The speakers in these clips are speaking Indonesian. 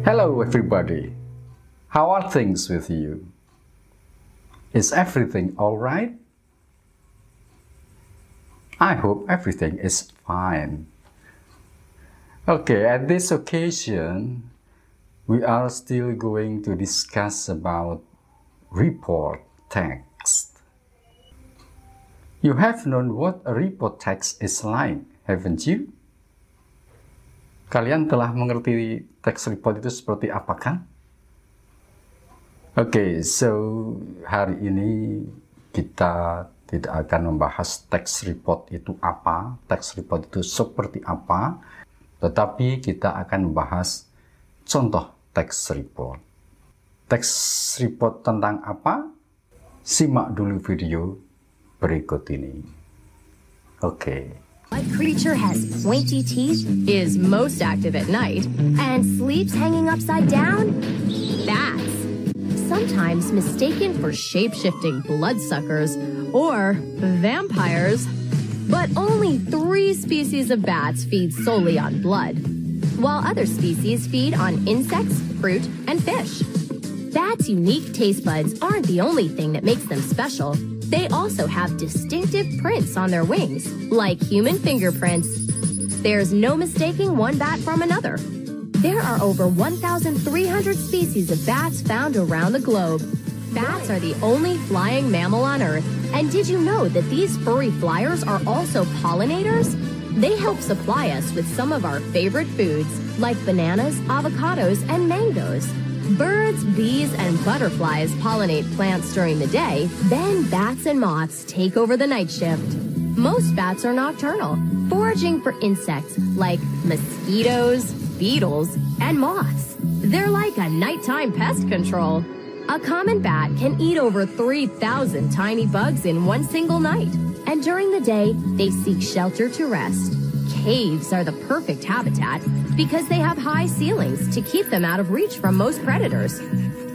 Hello everybody, how are things with you? Is everything alright? I hope everything is fine. Okay, at this occasion, we are still going to discuss about report text. You have known what a report text is like, haven't you? Kalian telah mengerti teks report itu seperti apa kan? Oke, so hari ini kita tidak akan membahas teks report itu apa, teks report itu seperti apa, tetapi kita akan membahas contoh teks report. Teks report tentang apa? Simak dulu video berikut ini. Oke. What creature has pointy teeth, is most active at night, and sleeps hanging upside down? Bats. Sometimes mistaken for shape-shifting bloodsuckers or vampires. But only 3 species of bats feed solely on blood, while other species feed on insects, fruit, and fish. Bats' unique taste buds aren't the only thing that makes them special. They also have distinctive prints on their wings, like human fingerprints. There's no mistaking one bat from another. There are over 1,300 species of bats found around the globe. Bats are the only flying mammal on Earth. And did you know that these furry flyers are also pollinators? They help supply us with some of our favorite foods, like bananas, avocados, and mangoes. Birds, bees, and butterflies pollinate plants during the day, then bats and moths take over the night shift. Most bats are nocturnal, foraging for insects like mosquitoes, beetles, and moths. They're like a nighttime pest control. A common bat can eat over 3,000 tiny bugs in one single night, and during the day, they seek shelter to rest. Caves are the perfect habitat because they have high ceilings to keep them out of reach from most predators.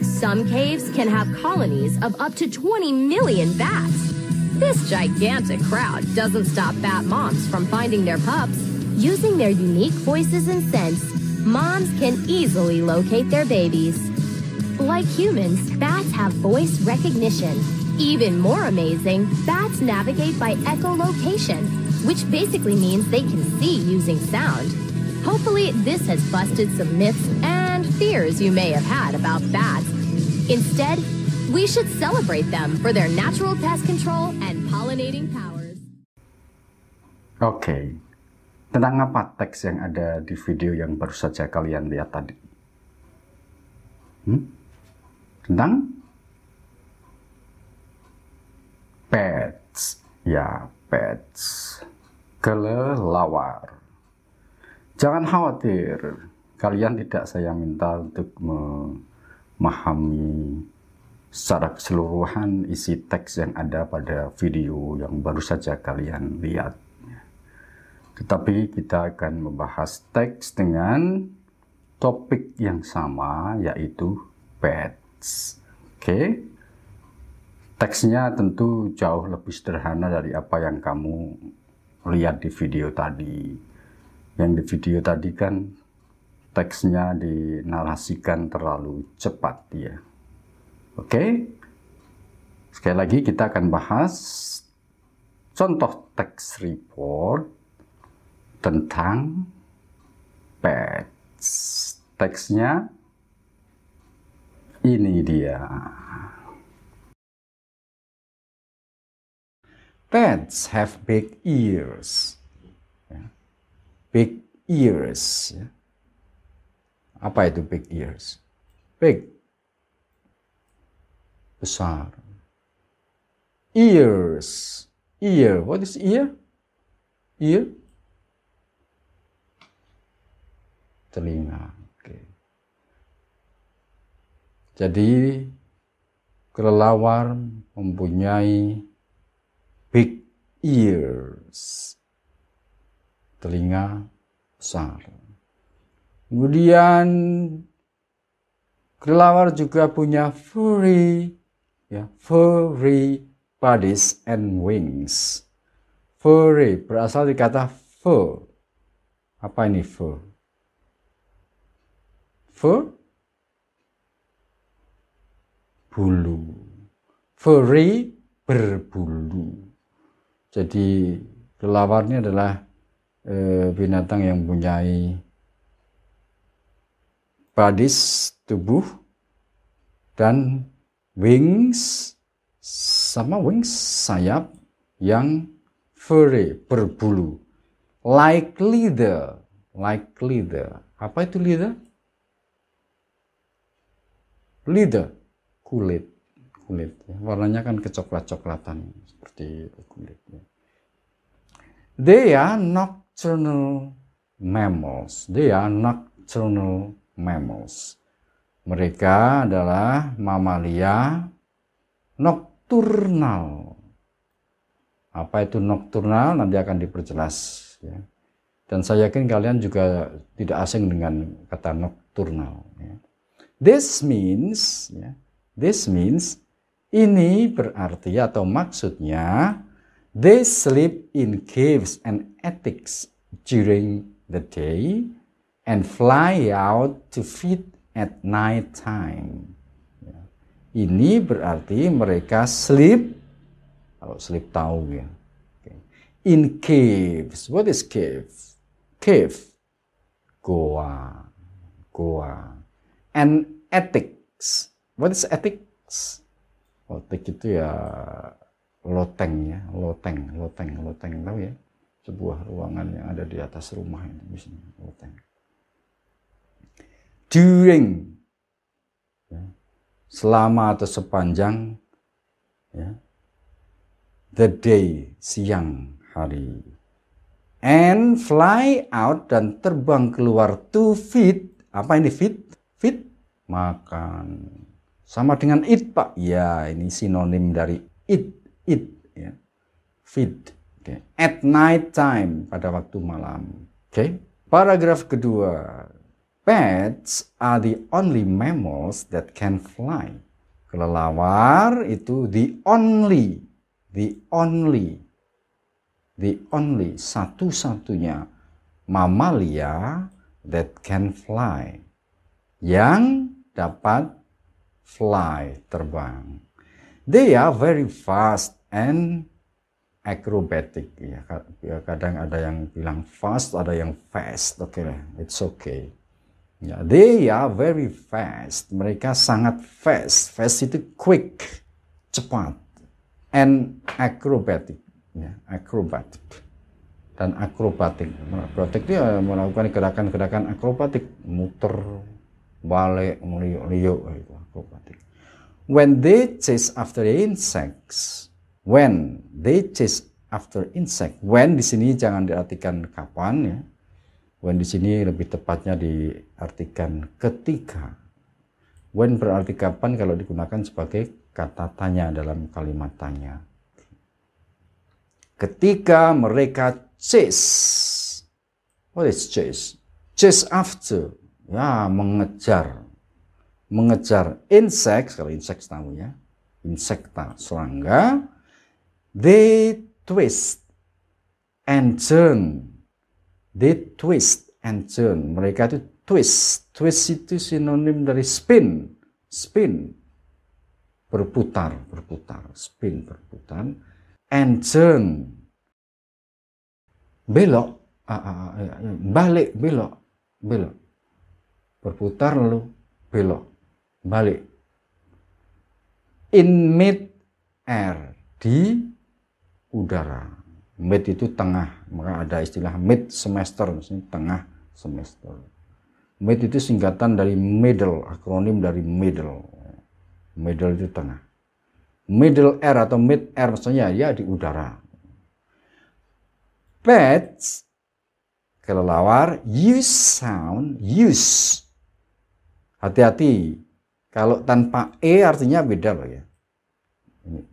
Some caves can have colonies of up to 20 million bats. This gigantic crowd doesn't stop bat moms from finding their pups. Using their unique voices and scents, moms can easily locate their babies. Like humans, bats have voice recognition. Even more amazing, bats navigate by echolocation, which basically means they can see using sound. Hopefully, this has busted some myths and fears you may have had about bats. Instead, we should celebrate them for their natural pest control and pollinating powers. Oke, tentang apa teks yang ada di video yang baru saja kalian lihat tadi? Tentang pets, ya pets, kelelawar. Jangan khawatir, kalian tidak saya minta untuk memahami secara keseluruhan isi teks yang ada pada video yang baru saja kalian lihat. Tetapi kita akan membahas teks dengan topik yang sama, yaitu pets. Oke? Teksnya tentu jauh lebih sederhana dari apa yang kamu lihat di video tadi. Yang di video tadi kan teksnya dinarasikan terlalu cepat ya. Oke? Sekali lagi kita akan bahas contoh teks report tentang pets. Teksnya ini dia. Pets have big ears. Big ears. Apa itu big ears? Big. Besar. Ears. Ear. What is ear? Ear. Telinga. Oke. Jadi kelelawar mempunyai big ears. Telinga besar. Kemudian kelelawar juga punya furry bodies and wings. Furry berasal dari kata fur. Apa ini fur? Fur berbulu. Furry, berbulu. Jadi kelelawar ini adalah binatang yang mempunyai bodies, tubuh, dan wings, sayap yang furry, berbulu. Like leather. Apa itu leather? Leather, kulit. Warnanya kan kecoklat-coklatan seperti kulit. They are nocturnal mammals. Mereka adalah mamalia nokturnal. Apa itu nokturnal? Nanti akan diperjelas. Ya. Dan saya yakin kalian juga tidak asing dengan kata nokturnal. Ya. This means, ini berarti atau maksudnya, they sleep in caves and attics during the day and fly out to feed at night time. Ya. Ini berarti mereka sleep, kalau sleep tahu ya. Okay. In caves. What is cave? Cave. Goa. And attics. What is attics? Attic itu ya loteng ya, loteng tahu ya, sebuah ruangan yang ada di atas rumah ini misalnya, loteng. During, ya, selama atau sepanjang, ya, the day, siang hari, and fly out, dan terbang keluar to feed. Apa ini feed? Feed, makan. Sama dengan eat, Pak. Ya, ini sinonim dari eat ya. Feed. Okay. At night time, pada waktu malam. Okay. Paragraf kedua. Bats are the only mammals that can fly. Kelelawar itu the only satu-satunya mamalia that can fly, yang dapat fly, terbang. They are very fast and acrobatic. Ya, kadang ada yang bilang fast, ada yang fast. Oke, it's okay. Ya, they are very fast. Mereka sangat fast. Fast itu quick, cepat. And acrobatic. Ya, acrobatic. Dan akrobatik. Akrobatik itu ya melakukan gerakan-gerakan akrobatik, muter, balik, meliuk-liuk, gitu, akrobatik. When they chase after insects, when di sini jangan diartikan kapan ya. When di sini lebih tepatnya diartikan ketika. When berarti kapan kalau digunakan sebagai kata tanya dalam kalimat tanya. Ketika mereka chase. What is chase? Chase after. Ya, mengejar. Mengejar insects, kalau insects tahu ya. Insekta, serangga. They twist and turn. Mereka itu twist. Twist itu sinonim dari spin. Berputar. Spin, berputar. And turn. Belok. Balik, belok. Berputar lalu belok. Balik. In mid-air. Di udara. Mid itu tengah, maka ada istilah mid semester, maksudnya tengah semester. Mid itu singkatan dari middle, akronim dari middle. Middle itu tengah. Middle air atau mid air maksudnya ya di udara. Bats, kelelawar, use. Hati-hati, kalau tanpa e artinya beda loh ya.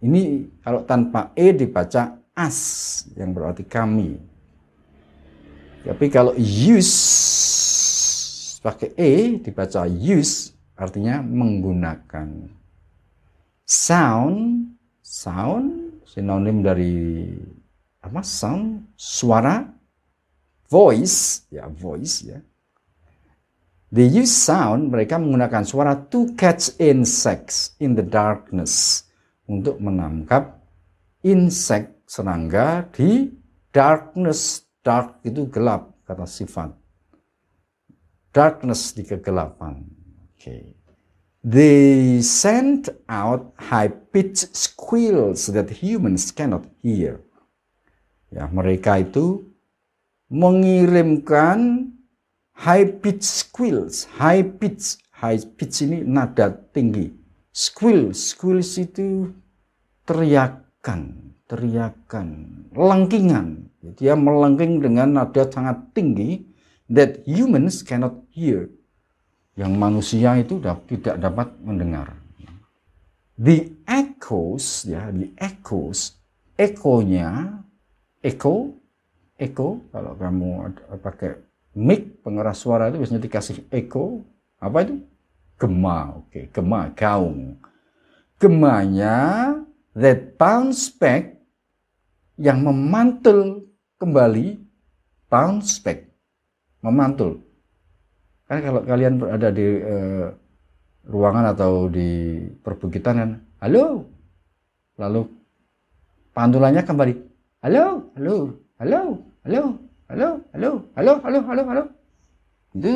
Ini kalau tanpa e dibaca as, yang berarti kami. Tapi kalau use pakai e dibaca use, artinya menggunakan. Sound sinonim dari apa? Sound, suara. Voice ya. They use sound, mereka menggunakan suara to catch insects in the darkness, untuk menangkap insek, serangga di darkness. Dark itu gelap, kata sifat. Darkness di kegelapan. Okay. They send out high-pitched squeals that humans cannot hear. Ya, mereka itu mengirimkan high-pitched squeals. High-pitch ini nada tinggi. Squeals itu teriakan, lengkingan. Dia melengking dengan nada sangat tinggi that humans cannot hear. Yang manusia itu tidak dapat mendengar. The echoes, ya, ekonya, kalau kamu pakai mic pengeras suara itu biasanya dikasih echo. Apa itu? Gema, oke, gema, gaung. Gemanya that bounce back, yang memantul kembali, bounce back, memantul. Kan kalau kalian berada di ruangan atau di perbukitan kan, halo, lalu pantulannya kembali, halo, itu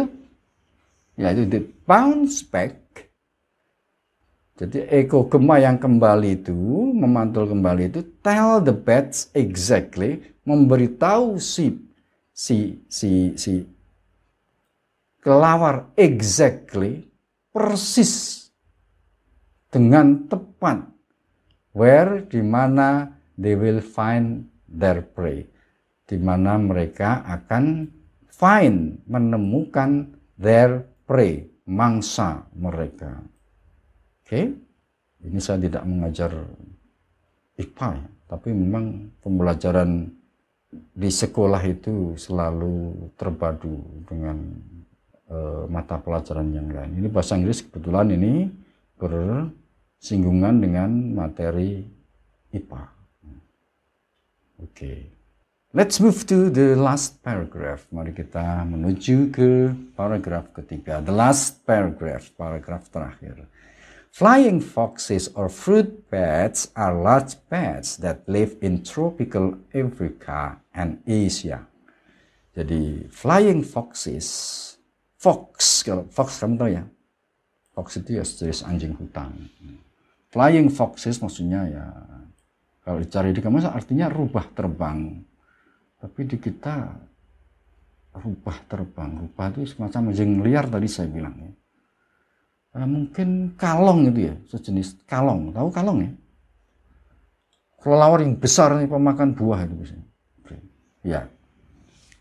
ya, itu the bounce back. Jadi eko gema yang kembali itu, memantul kembali itu, tell the bats exactly, memberitahu si kelawar exactly, persis, dengan tepat, where, di mana they will find their prey, di mana mereka akan find, menemukan their prey, mangsa mereka. Oke, ini saya tidak mengajar IPA, ya, tapi memang pembelajaran di sekolah itu selalu terpadu dengan mata pelajaran yang lain. Ini bahasa Inggris, kebetulan ini bersinggungan dengan materi IPA. Oke. Let's move to the last paragraph. Mari kita menuju ke paragraf ketiga. The last paragraph, paragraf terakhir. Flying foxes or fruit bats are large bats that live in tropical Africa and Asia. Jadi flying foxes, kalau fox kamu tahu ya, fox itu ya sejenis anjing hutan. Flying foxes maksudnya ya, kalau dicari di kamus artinya rubah terbang. Tapi di kita rubah terbang, rubah itu semacam anjing liar tadi saya bilang ya. Mungkin kalong itu ya, sejenis kalong. Tahu kalong ya? Kelelawar yang besar nih, pemakan buah itu biasanya. Ya.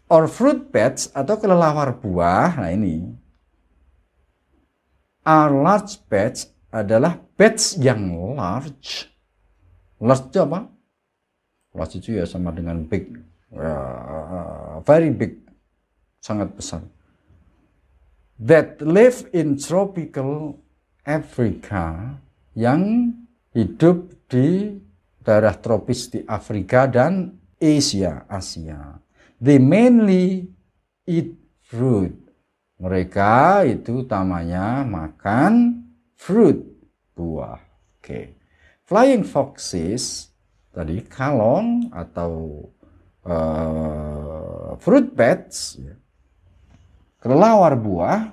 Or fruit bats atau kelelawar buah. Nah ini. Are large bats adalah bats yang large. Large itu apa? Large itu ya sama dengan big. Very big. Sangat besar. That live in tropical Africa, yang hidup di daerah tropis di Afrika dan Asia. They mainly eat fruit. Mereka itu utamanya makan fruit, buah. Oke. Flying foxes tadi kalong atau fruit bats, kelelawar buah,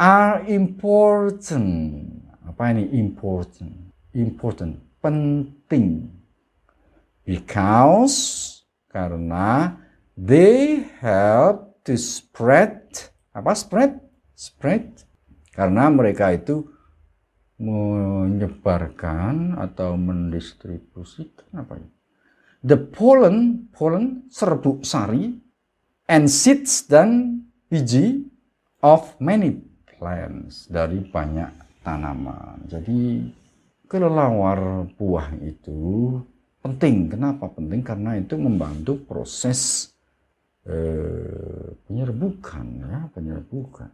are important. Apa ini important? Important, penting. Because, karena they help to spread. Apa spread? Spread. Karena mereka itu menyebarkan atau mendistribusikan apa ya? The pollen serbuk sari, and seeds dan biji of many plants, dari banyak tanaman. Jadi kelelawar buah itu penting. Kenapa penting? Karena itu membantu proses penyerbukan, ya, penyerbukan.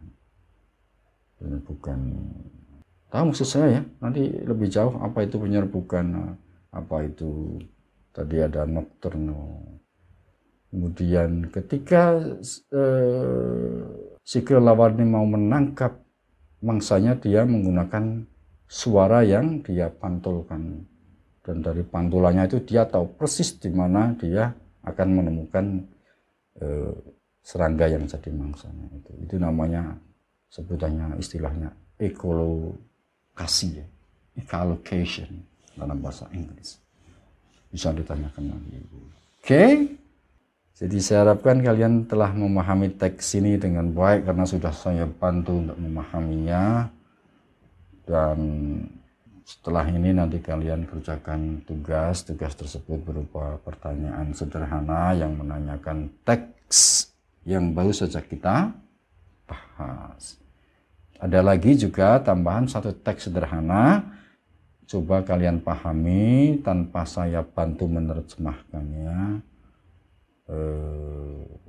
Tahu maksud saya ya? Nanti lebih jauh apa itu penyerbukan, apa itu tadi ada nocturnal. Kemudian ketika si kelelawar ini mau menangkap mangsanya, dia menggunakan suara yang dia pantulkan. Dan dari pantulannya itu dia tahu persis di mana dia akan menemukan serangga yang jadi mangsanya. Itu namanya, sebutannya, istilahnya ekolokasi, ya. Echolocation dalam bahasa Inggris. Bisa ditanyakan lagi. Oke? Jadi saya harapkan kalian telah memahami teks ini dengan baik karena sudah saya bantu untuk memahaminya. Dan setelah ini nanti kalian kerjakan tugas tersebut berupa pertanyaan sederhana yang menanyakan teks yang baru saja kita bahas. Ada lagi juga tambahan satu teks sederhana. Coba kalian pahami tanpa saya bantu menerjemahkannya.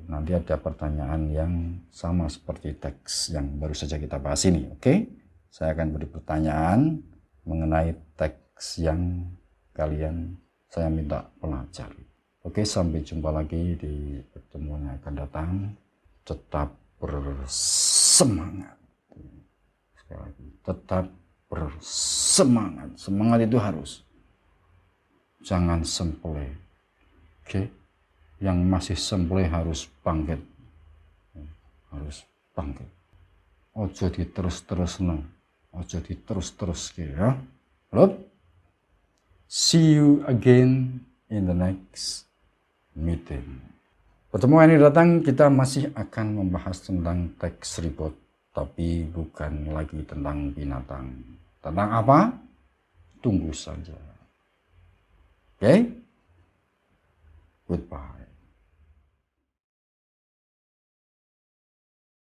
Nanti ada pertanyaan yang sama seperti teks yang baru saja kita bahas ini. Oke? Saya akan beri pertanyaan mengenai teks yang saya minta pelajari. Oke, sampai jumpa lagi di pertemuan yang akan datang. Tetap bersemangat. Sekali lagi, tetap bersemangat. Semangat itu harus. Jangan semple. Oke? Yang masih semple harus bangkit. Harus bangkit. Ojo diterus-terus nang. Ojo diterus-terus ya. Look. See you again in the next meeting. Pertemuan ini datang kita masih akan membahas tentang teks report, tapi bukan lagi tentang binatang. Tentang apa? Tunggu saja. Oke? Goodbye.